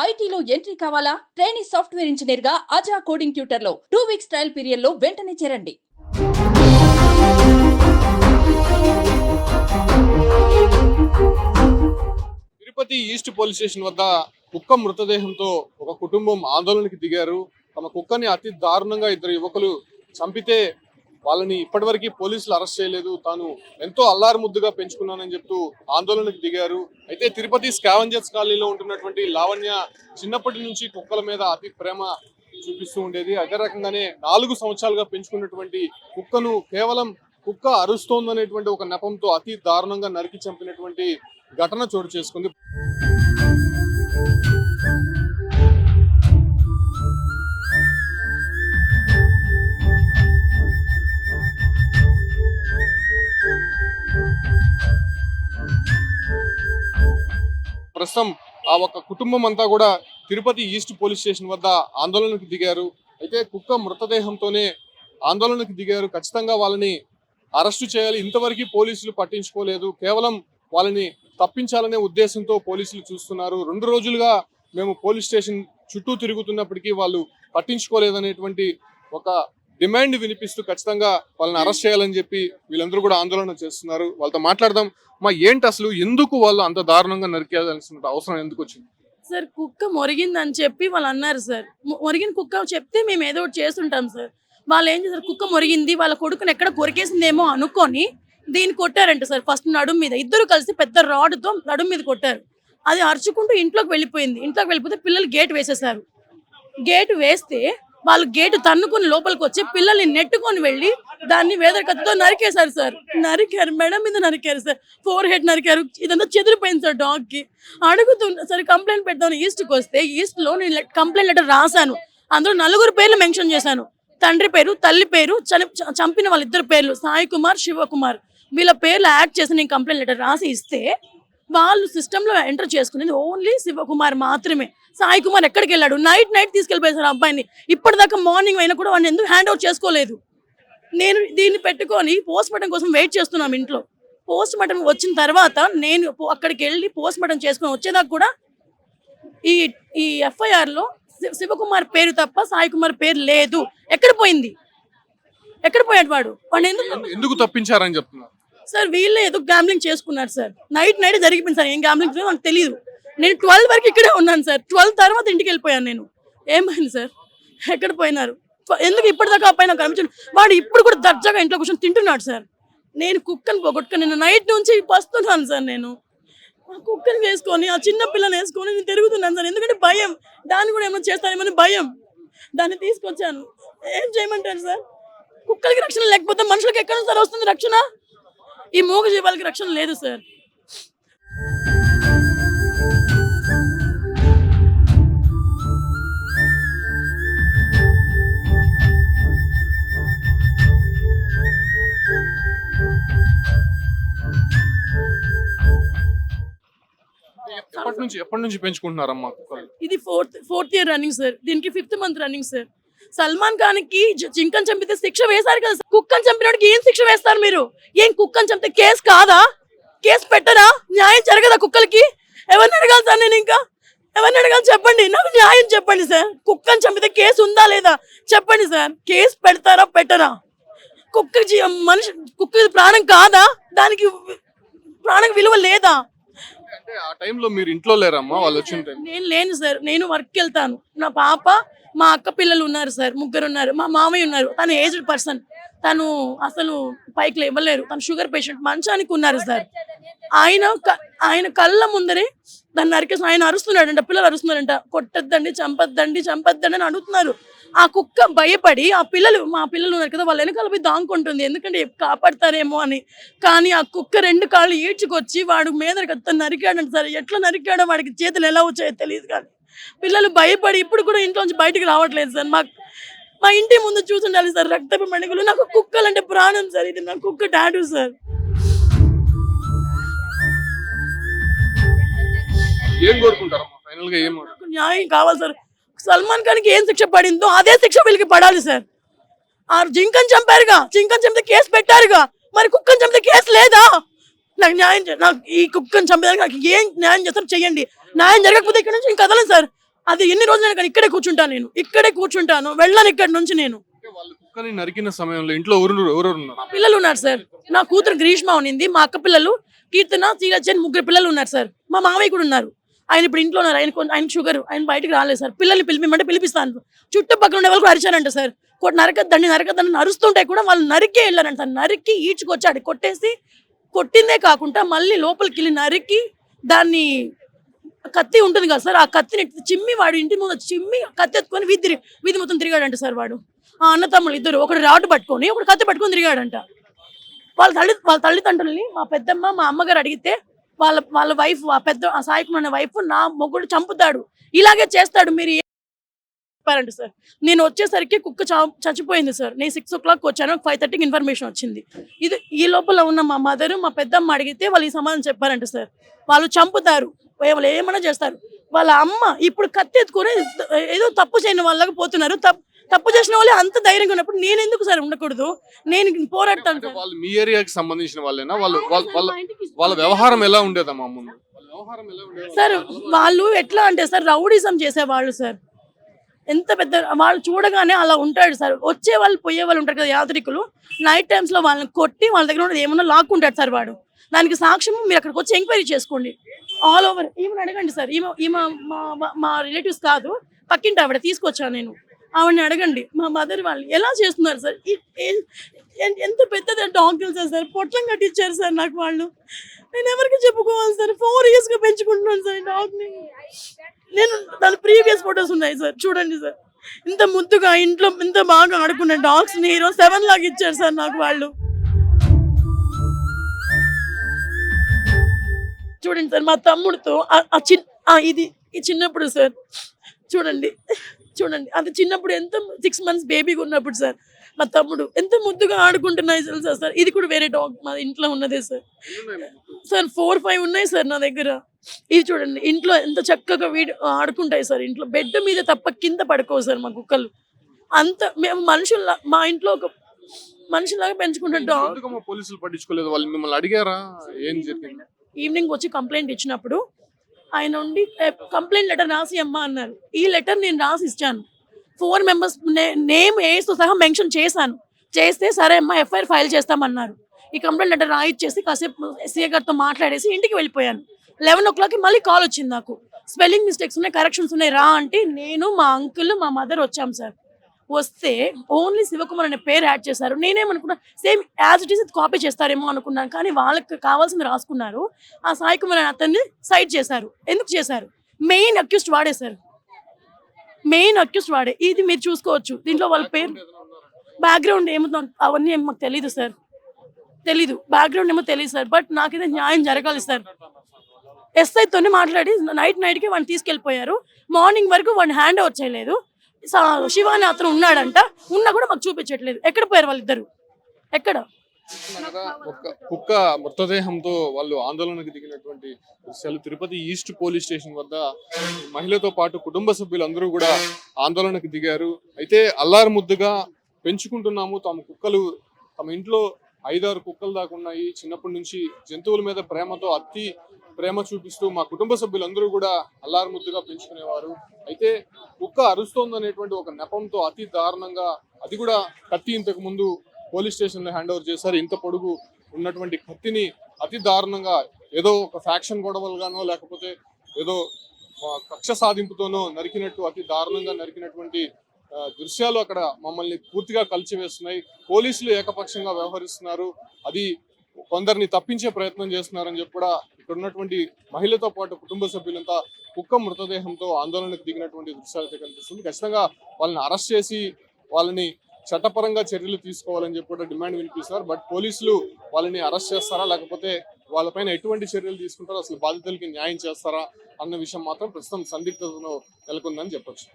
ఐటీలో ఎంట్రీ కావాలా? Trainee software engineer గా అజా కోడింగ్ ట్యూటర్ లో 2 వీక్స్ ట్రయల్ పీరియడ్ లో వెంటనే చేరండి. తిరుపతి ఈస్ట్ పోలీస్ స్టేషన్ వద్ద కుక్క మృతదేహంతో ఒక కుటుంబం ఆందోళనకి దిగారు. తమ కుక్కని అతి దారుణంగా ఇద్దరు యువకులు చంపితే వాళ్ళని ఇప్పటివరకు పోలీసులు అరెస్ట్ చేయలేదు, తాను ఎంతో అల్లారు ముద్దుగా పెంచుకున్నానని చెప్తూ ఆందోళనకు దిగారు. అయితే తిరుపతి స్కావెంజర్స్ కాలనీలో ఉంటున్నటువంటి లావణ్య చిన్నప్పటి నుంచి కుక్కల మీద అతి ప్రేమ చూపిస్తూ ఉండేది. అదే రకంగానే 4 సంవత్సరాలుగా పెంచుకున్నటువంటి కుక్కను కేవలం కుక్క అరుస్తోందనేటువంటి ఒక నెపంతో అతి దారుణంగా నరికి చంపినటువంటి ఘటన చోటు చేసుకుంది. ప్రస్తుతం ఆ ఒక కుటుంబం అంతా కూడా తిరుపతి ఈస్ట్ పోలీస్ స్టేషన్ వద్ద ఆందోళనకు దిగారు. అయితే కుక్క మృతదేహంతోనే ఆందోళనకు దిగారు. ఖచ్చితంగా వాళ్ళని అరెస్టు చేయాలి, ఇంతవరకు పోలీసులు పట్టించుకోలేదు, కేవలం వాళ్ళని తప్పించాలనే ఉద్దేశంతో పోలీసులు చూస్తున్నారు. 2 రోజులుగా మేము పోలీస్ స్టేషన్ చుట్టూ తిరుగుతున్నప్పటికీ వాళ్ళు పట్టించుకోలేదనేటువంటి ఒక డిమాండ్ వినిపిస్తూ ఖచ్చితంగా వాళ్ళని అరెస్ట్ చేయాలని చెప్పి వీళ్ళందరూ కూడా ఆందోళన చేస్తున్నారు. వాళ్ళతో మాట్లాడదాం. ఏంటి అసలు ఎందుకు వాళ్ళు అంత దారుణంగా నరికేయాల్సిన అవసరం ఎందుకు వచ్చింది? సార్ కుక్క మొరిగిందని చెప్పి వాళ్ళు అన్నారు సార్. మొరిగిన కుక్క చెప్తే మేము ఏదో ఒకటి చేస్తుంటాం సార్. వాళ్ళు ఏం చేశారు, కుక్క మొరిగింది వాళ్ళ కొడుకుని ఎక్కడ కొరికేసిందేమో అనుకొని దీన్ని కొట్టారంట సార్. ఫస్ట్ నడుము మీద ఇద్దరు కలిసి పెద్ద రాడ్తో నడుము మీద కొట్టారు. అది అరుచుకుంటూ ఇంట్లోకి వెళ్ళిపోయింది. ఇంట్లోకి వెళ్ళిపోతే పిల్లలు గేట్ వేసేసారు. గేట్ వేస్తే వాళ్ళు గేటు తన్నుకొని లోపలికి వచ్చి పిల్లల్ని నెట్టుకొని వెళ్ళి దాన్ని వేదర కత్తితో నరికేశారు సార్. నరికారు, మెడ మీద నరికారు సార్, 4 నరికారు. ఇదంతా చెదిరిపోయింది సార్. డాగ్కి అడుగుతున్నా సరే కంప్లైంట్ పెడతాను. ఈస్ట్కి వస్తే ఈస్ట్లో నేను కంప్లైంట్ లెటర్ రాశాను. అందులో 4 పేర్లు మెన్షన్ చేశాను. తండ్రి పేరు, తల్లి పేరు, చంపిన వాళ్ళిద్దరు పేర్లు సాయి కుమార్, శివకుమార్, వీళ్ళ పేర్లు యాడ్ చేసి నేను కంప్లైంట్ లెటర్ రాసి ఇస్తే వాళ్ళు సిస్టంలో ఎంటర్ చేసుకునేది ఓన్లీ శివకుమార్ మాత్రమే. సాయి కుమార్ ఎక్కడికి వెళ్ళాడు? నైట్ తీసుకెళ్ళిపోయారు అబ్బాయిని. ఇప్పటిదాకా మార్నింగ్ అయినా కూడా వాడిని ఎందుకు హ్యాండ్ అవుట్ చేసుకోలేదు? నేను దీన్ని పెట్టుకొని పోస్ట్ మార్టం కోసం వెయిట్ చేస్తున్నాం ఇంట్లో. పోస్ట్ మార్టం వచ్చిన తర్వాత నేను అక్కడికి వెళ్ళి పోస్ట్ మార్టం చేసుకొని వచ్చేదాకా కూడా ఈ ఎఫ్ఐఆర్లో శివకుమార్ పేరు తప్ప సాయి కుమార్ పేరు లేదు. ఎక్కడ పోయింది? ఎక్కడ పోయాడు వాడు? ఎందుకు తప్పించారని చెప్తున్నారు సార్. వీళ్ళే ఏదో గ్యాంబ్లింగ్ చేసుకున్నారు సార్. నైట్ జరిగిపోయింది సార్. ఏం గ్యాంబ్లింగ్ నాకు తెలియదు. నేను 12 వరకు ఇక్కడే ఉన్నాను సార్. 12 తర్వాత ఇంటికి వెళ్ళిపోయాను నేను. ఏమైంది సార్? ఎక్కడ పోయినారు? ఎందుకు ఇప్పటిదాకా ఆ పైన కనిపించాడు? వాడు ఇప్పుడు కూడా దర్జాగా ఇంట్లో కూర్చొని తింటున్నాడు సార్. నేను కుక్కని పోగొట్టుకొని నేను నైట్ నుంచి వస్తున్నాను సార్. నేను ఆ కుక్కని వేసుకొని ఆ చిన్న పిల్లని వేసుకొని నేను తిరుగుతున్నాను సార్. ఎందుకంటే భయం, దాన్ని కూడా ఏమైనా చేస్తానేమని భయం. దాన్ని తీసుకొచ్చాను. ఏం చేయమంటారు సార్? కుక్కలకి రక్షణ లేకపోతే మనుషులకి ఎక్కడ సార్ వస్తుంది రక్షణ? ఈ మూగ జీవాలకి రక్షణ లేదు సార్. ఎప్పటి నుంచి పెంచుకుంటున్నారమ్మా కుక్కలు? ఇది ఫోర్త్ ఇయర్ రన్నింగ్ సార్. దీనికి 5th month running sir. Salman Khan కి జింకను చంపితే శిక్ష వేశారు కదా, కుక్కను చంపినోడికి ఏం శిక్ష వేస్తారు మీరు? ఏం కుక్కను చంపితే కేసు కాదా? కేసు పెట్టరా? న్యాయం జరగదా కుక్కలకి? ఎవరిని అడగాలి సార్? నేను ఇంకా ఎవరిని అడగాలి చెప్పండి, నాకు న్యాయం చెప్పండి సార్. కుక్కను చంపితే కేసు ఉందా లేదా చెప్పండి సార్. కేసు పెడతారా పెట్టరా? కుక్క ప్రాణం కాదా? దానికి ప్రాణం విలువ లేదా? అంటే ఆ టైంలో మీరు ఇంట్లో లేరమ్మా? వాళ్ళు వచ్చిన టైం నేను లేను సార్. నేను వర్క్కి వెళ్తాను. నా పాప, మా అక్క పిల్లలు ఉన్నారు సార్, 3 ఉన్నారు. మా మామయ్య ఉన్నారు, తను ఏజ్డ్ పర్సన్, తను అసలు పైకి లేవలేరు, తను షుగర్ పేషెంట్, మంచానికి ఉన్నారు సార్. ఆయన కళ్ళ ముందరే దాన్ని నరికేసి ఆయన అరుస్తున్నాడంట, పిల్లలు అరుస్తున్నారంట, కొట్టద్దండి, చంపద్దండి అని అడుగుతున్నారు. ఆ కుక్క భయపడి మా పిల్లలు ఉన్నారు కదా, వాళ్ళ వెనకాల పోయి దాంకుంటుంది, ఎందుకంటే కాపాడతారేమో అని. కానీ ఆ కుక్క 2 కాళ్ళు ఈడ్చుకొచ్చి వాడు మీద నరికాడంట సార్. ఎట్లా నరికాడో వాడికి చేతులు ఎలా వచ్చాయో తెలియదు. కానీ పిల్లలు భయపడి ఇప్పుడు కూడా ఇంట్లో నుంచి బయటకు రావట్లేదు సార్. మా ఇంటి ముందు చూసుండాలి సార్ రక్తపు మణికలు. నాకు కుక్కలంటే ప్రాణం సార్. ఇది నా కుక్క టాటూ సార్. న్యాయం కావాలి సార్. సల్మాన్ ఖాన్కి ఏం శిక్ష పడిందో అదే శిక్ష వీళ్ళకి పడాలి సార్. ఆ జింకను చంపారుగా, జింకను చంపితే కేసు పెట్టారుగా, మరి కుక్కను చంపితే కేసు లేదా? నాకు న్యాయం, నాకు ఈ కుక్కను చంపేదానికి నాకు ఏం న్యాయం చేస్తారు చెయ్యండి. న్యాయం జరగకపోతే ఇక్కడ నుంచి నేను కదలను సార్. అది ఎన్ని రోజులైనా కానీ ఇక్కడే కూర్చుంటాను, నేను ఇక్కడే కూర్చుంటాను, వెళ్ళాను ఇక్కడి నుంచి నేను. అంటే వాళ్ళు కుక్కని నరికిన సమయంలో ఇంట్లో ఎవరెవరు ఉన్నారు? మా పిల్లలు ఉన్నారు సార్, నా కూతురు గ్రీష్మ ఉన్నింది, మా అక్క పిల్లలు కీర్తన, శ్రీలజ్ అని 3 పిల్లలు ఉన్నారు సార్. మా మామయ్య కూడా ఉన్నారు, ఆయన ఇప్పుడు ఇంట్లో ఉన్నారు, ఆయన షుగర్, ఆయన బయటకు రాలేదు సార్. పిల్లల్ని పిలిపిమంటే పిలిపిస్తాను, చుట్టుపక్కల ఉండే వాళ్ళు అరిచారంట సార్, నరకద్దని అరుస్తుంటే కూడా వాళ్ళు నరికే వెళ్ళారంట సార్. నరికి ఈడ్చుకొచ్చాడు, కొట్టేసి కొట్టిందే కాకుండా మళ్ళీ లోపలికి వెళ్ళి నరికి దాన్ని కత్తి ఉంటుంది కదా సార్, ఆ కత్తిని చిమ్మి వాడు ఇంటి ముందు చిమ్మి కత్తి ఎత్తుకొని వీధి మొత్తం తిరిగాడంట సార్. వాడు ఆ అన్న తమ్ముళ్ళు ఇద్దరు, ఒకడు రాటు పట్టుకొని ఒకడు కత్తి పట్టుకొని తిరిగాడంట. వాళ్ళ తల్లిదండ్రుల్ని మా పెద్దమ్మ మా అమ్మగారు అడిగితే వాళ్ళ వైఫ్, ఆ సాయికుమార్ అనే వైఫ్, నా మొగుడు చంపుతాడు, ఇలాగే చేస్తాడు, మీరు చెప్పారంట సార్. నేను వచ్చేసరికి కుక్క చచ్చిపోయింది సార్. నేను 6 o'clock వచ్చాను, 5:30కి ఇన్ఫర్మేషన్ వచ్చింది. ఈ లోపల ఉన్న మా మదర్ మా పెద్దమ్మ అడిగితే వాళ్ళు ఈ సమాధానం చెప్పారంట సార్. వాళ్ళు చంపుతారు, వాళ్ళు ఏమైనా చేస్తారు. వాళ్ళ అమ్మ ఇప్పుడు కత్తి ఎత్తుకొని ఏదో తప్పు చేయని వాళ్ళకి పోతున్నారు. తప్పు చేసిన వాళ్ళే అంత ధైర్యంగా ఉన్నప్పుడు నేను ఎందుకు సార్ ఉండకూడదు? నేను పోరాడతాను సార్. వాళ్ళు మీ ఏరియాకి సంబంధించిన వాళ్ళేనా? వాళ్ళ వ్యవహారం ఎలా ఉండేదమ్మా ముందు? సార్ వాళ్ళు ఎట్లా అంటే సార్, రౌడీజం చేసేవాళ్ళు సార్. ఎంత పెద్ద వాళ్ళు చూడగానే అలా ఉంటాడు సార్. వచ్చే వాళ్ళు పోయే వాళ్ళు ఉంటారు కదా యాత్రికులు, నైట్ టైమ్స్ లో వాళ్ళని కొట్టి వాళ్ళ దగ్గర ఉన్నది ఏమన్నా లాక్కుంటాడు సార్ వాడు. దానికి సాక్ష్యం మీరు అక్కడికి వచ్చి ఎంక్వైరీ చేసుకోండి. ఆల్ ఓవర్ ఈమెను అడగండి సార్. ఈమె మా రిలేటివ్స్ కాదు, పక్కింటి ఆవిడ తీసుకొచ్చాను నేను, ఆవిడని అడగండి. మా మదర్ వాళ్ళు ఎలా చేస్తున్నారు సార్? ఎంత పెద్దది డాగ్ తెలుసా సార్, పొట్లం కట్టించారు సార్ నాకు వాళ్ళు. నేను ఎవరికి చెప్పుకోవాలి సార్? 4 years గా పెంచుకుంటున్నాను సార్ డాగ్ని. నేను దాని ప్రీవియస్ ఫొటోస్ ఉన్నాయి సార్, చూడండి సార్. ఇంత ముద్దుగా ఇంట్లో ఇంత బాగా ఆడుకున్న డాగ్స్ని ఈరోజు 7 లాగా ఇచ్చారు సార్ నాకు వాళ్ళు. చూడండి సార్, మా తమ్ముడితో ఇది చిన్నప్పుడు సార్, చూడండి అది చిన్నప్పుడు ఎంత 6 months బేబీగా ఉన్నప్పుడు సార్, మా తమ్ముడు ఎంత ముద్దుగా ఆడుకుంటున్నాయి తెలుసా సార్. ఇది కూడా వేరే డాగ్ మా ఇంట్లో ఉన్నదే సార్. 4-5 ఉన్నాయి సార్ నా దగ్గర. ఇది చూడండి, ఇంట్లో ఎంత చక్కగా ఆడుకుంటాయి సార్. ఇంట్లో బెడ్ మీద తప్ప కింద పడుకోవు సార్ మా కుక్కలు. అంత మేము మనుషుల్లా, మా ఇంట్లో ఒక మనుషులాగా పెంచుకుంటాం డాగ్. పోలీసులు పట్టించుకోలేదు, వాళ్ళు మిమ్మల్ని అడిగారా ఏం జరిగింది? ఈవినింగ్ వచ్చి కంప్లైంట్ ఇచ్చినప్పుడు ఆయన ఉండి కంప్లైంట్ లెటర్ రాసి అమ్మా అన్నారు. ఈ లెటర్ నేను రాసి ఇచ్చాను. 4 members నేమ్ ఏస్తో సహా మెన్షన్ చేస్తే సరే అమ్మా ఎఫ్ఐఆర్ ఫైల్ చేస్తామన్నారు. ఈ కంప్లైంట్ లెటర్ రాయిచ్చేసి కాసేపు సీఏ గారితో మాట్లాడేసి ఇంటికి వెళ్ళిపోయాను. 11 o'clockకి మళ్ళీ కాల్ వచ్చింది నాకు, స్పెల్లింగ్ మిస్టేక్స్ ఉన్నాయి, కరెక్షన్స్ ఉన్నాయి రా అంటే, నేను మా అంకుల్ మా మదర్ వచ్చాం సార్. వస్తే ఓన్లీ శివకుమార్ అనే పేరు యాడ్ చేశారు. నేనేమనుకున్నా same as it is copy చేస్తారేమో అనుకున్నాను, కానీ వాళ్ళకి కావాల్సింది రాసుకున్నారు. ఆ సాయి కుమార్ అనే అతన్ని సైడ్ చేశారు. ఎందుకు చేశారు? మెయిన్ అక్యూస్డ్ వాడే సార్, మెయిన్ అక్యూస్డ్ వాడే. ఇది మీరు చూసుకోవచ్చు దీంట్లో వాళ్ళ పేరు. బ్యాక్గ్రౌండ్ ఏమో అవన్నీ మాకు తెలీదు సార్, బ్యాక్గ్రౌండ్ ఏమో తెలియదు సార్. బట్ నాకైతే న్యాయం జరగాలి సార్. ఎస్ఐతోనే మాట్లాడి నైట్కి వాడిని తీసుకెళ్ళిపోయారు. మార్నింగ్ వరకు వాడిని హ్యాండ్ ఓవర్ చేయలేదు. శివ అనే అతను ఉన్నాడంట, ఉన్నా కూడా మాకు చూపించట్లేదు. ఎక్కడ పోయారు వాళ్ళిద్దరు? ఎక్కడ? ఒక కుక్క మృతదేహంతో వాళ్ళు ఆందోళనకు దిగినటువంటి దృశ్యాలు తిరుపతి ఈస్ట్ పోలీస్ స్టేషన్ వద్ద మహిళతో పాటు కుటుంబ సభ్యులందరూ కూడా ఆందోళనకు దిగారు. అయితే అల్లారు ముద్దుగా పెంచుకుంటున్నాము, తమ ఇంట్లో 5-6 కుక్కలు దాకా ఉన్నాయి. చిన్నప్పటి నుంచి జంతువుల మీద అతి ప్రేమ చూపిస్తూ మా కుటుంబ సభ్యులందరూ కూడా అల్లారు ముద్దుగా పెంచుకునేవారు. అయితే కుక్క అరుస్తోందనేటువంటి ఒక నెపంతో అతి దారుణంగా, అది కూడా కత్తి ఇంతకు ముందు పోలీస్ స్టేషన్ లో హ్యాండ్ ఓవర్ చేశారు. ఇంత పొడుగు ఉన్నటువంటి కత్తిని అతి దారుణంగా ఏదో ఒక ఫ్యాక్షన్ గొడవలుగానో లేకపోతే ఏదో కక్ష సాధింపుతోనో నరికినట్టు, అతి దారుణంగా నరికినటువంటి దృశ్యాలు అక్కడ మమ్మల్ని పూర్తిగా కలిచివేస్తున్నాయి. పోలీసులు ఏకపక్షంగా వ్యవహరిస్తున్నారు, అది కొందరిని తప్పించే ప్రయత్నం చేస్తున్నారని చెప్పి కూడా ఇక్కడ ఉన్నటువంటి మహిళతో పాటు కుటుంబ సభ్యులంతా కుక్క మృతదేహంతో ఆందోళనకు దిగినటువంటి దృశ్యాలు అయితే కనిపిస్తుంది. ఖచ్చితంగా వాళ్ళని అరెస్ట్ చేసి వాళ్ళని చట్టపరంగా చర్యలు తీసుకోవాలని చెప్పి కూడా డిమాండ్ వినిపిస్తున్నారు. బట్ పోలీసులు వాళ్ళని అరెస్ట్ చేస్తారా లేకపోతే వాళ్ళపైన ఎటువంటి చర్యలు తీసుకుంటారో, అసలు బాధితులకి న్యాయం చేస్తారా అన్న విషయం మాత్రం ప్రస్తుతం సందిగ్ధతలో నెలకొందని చెప్పొచ్చు.